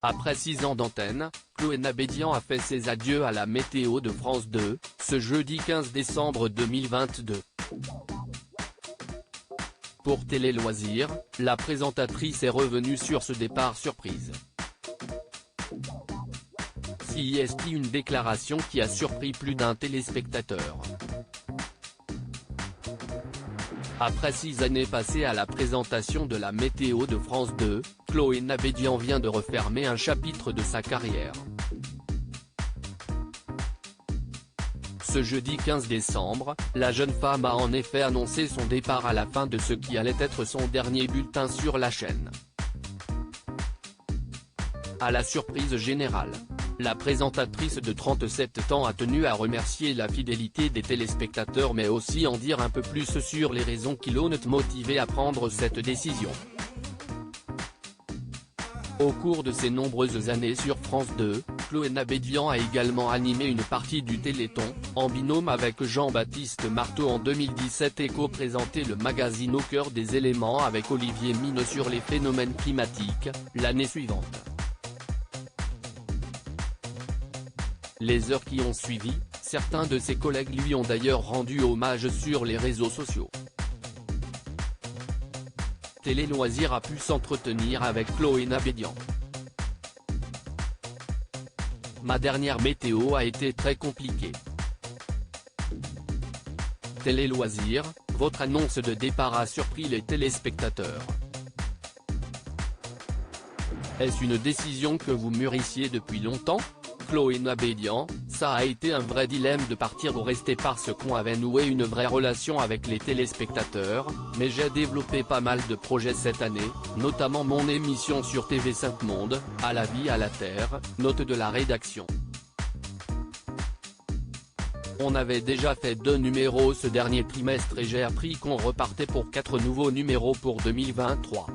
Après 6 ans d'antenne, Chloé Nabédian a fait ses adieux à la météo de France 2, ce jeudi 15 décembre 2022. Pour Télé Loisirs, la présentatrice est revenue sur ce départ surprise. CIST, une déclaration qui a surpris plus d'un téléspectateur. Après 6 années passées à la présentation de la météo de France 2, Chloé Nabédian vient de refermer un chapitre de sa carrière. Ce jeudi 15 décembre, la jeune femme a en effet annoncé son départ à la fin de ce qui allait être son dernier bulletin sur la chaîne. À la surprise générale, la présentatrice de 37 ans a tenu à remercier la fidélité des téléspectateurs mais aussi en dire un peu plus sur les raisons qui l'ont motivée à prendre cette décision. Au cours de ses nombreuses années sur France 2, Chloé Nabédian a également animé une partie du Téléthon, en binôme avec Jean-Baptiste Marteau en 2017 et co-présenté le magazine Au cœur des éléments avec Olivier Minot sur les phénomènes climatiques, l'année suivante. Les heures qui ont suivi, certains de ses collègues lui ont d'ailleurs rendu hommage sur les réseaux sociaux. Télé Loisirs a pu s'entretenir avec Chloé Nabédian. Ma dernière météo a été très compliquée. Télé Loisirs, votre annonce de départ a surpris les téléspectateurs. Est-ce une décision que vous mûrissiez depuis longtemps ? Chloé Nabédian, ça a été un vrai dilemme de partir ou rester parce qu'on avait noué une vraie relation avec les téléspectateurs, mais j'ai développé pas mal de projets cette année, notamment mon émission sur TV5 Monde, À la vie à la terre, note de la rédaction. On avait déjà fait 2 numéros ce dernier trimestre et j'ai appris qu'on repartait pour 4 nouveaux numéros pour 2023.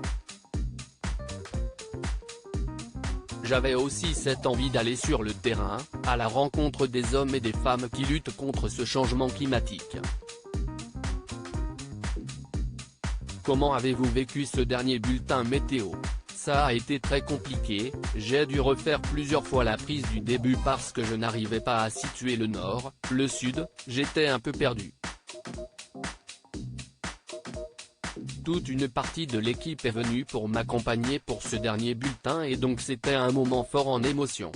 J'avais aussi cette envie d'aller sur le terrain, à la rencontre des hommes et des femmes qui luttent contre ce changement climatique. Comment avez-vous vécu ce dernier bulletin météo ? Ça a été très compliqué, j'ai dû refaire plusieurs fois la prise du début parce que je n'arrivais pas à situer le nord, le sud, j'étais un peu perdu. Toute une partie de l'équipe est venue pour m'accompagner pour ce dernier bulletin et donc c'était un moment fort en émotion.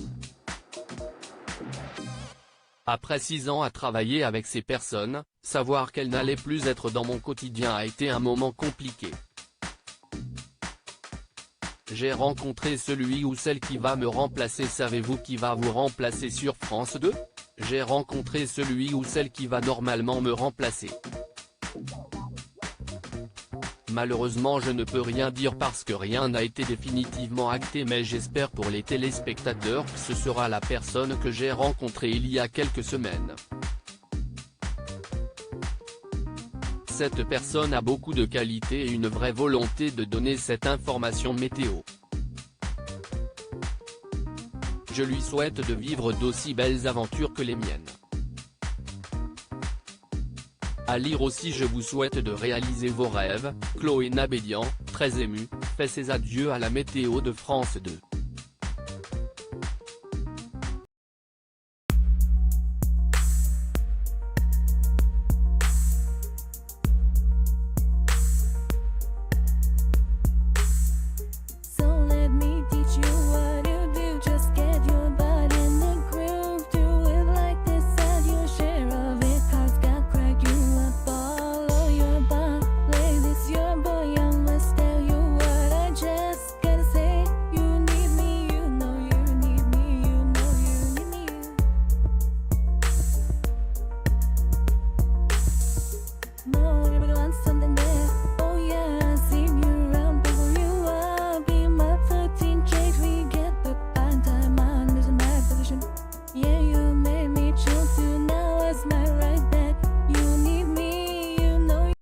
Après 6 ans à travailler avec ces personnes, savoir qu'elles n'allaient plus être dans mon quotidien a été un moment compliqué. J'ai rencontré celui ou celle qui va me remplacer. Savez-vous qui va vous remplacer sur France 2 ? J'ai rencontré celui ou celle qui va normalement me remplacer. Malheureusement je ne peux rien dire parce que rien n'a été définitivement acté, mais j'espère pour les téléspectateurs que ce sera la personne que j'ai rencontrée il y a quelques semaines. Cette personne a beaucoup de qualités et une vraie volonté de donner cette information météo. Je lui souhaite de vivre d'aussi belles aventures que les miennes. À lire aussi, je vous souhaite de réaliser vos rêves. Chloé Nabédian, très émue, fait ses adieux à la météo de France 2.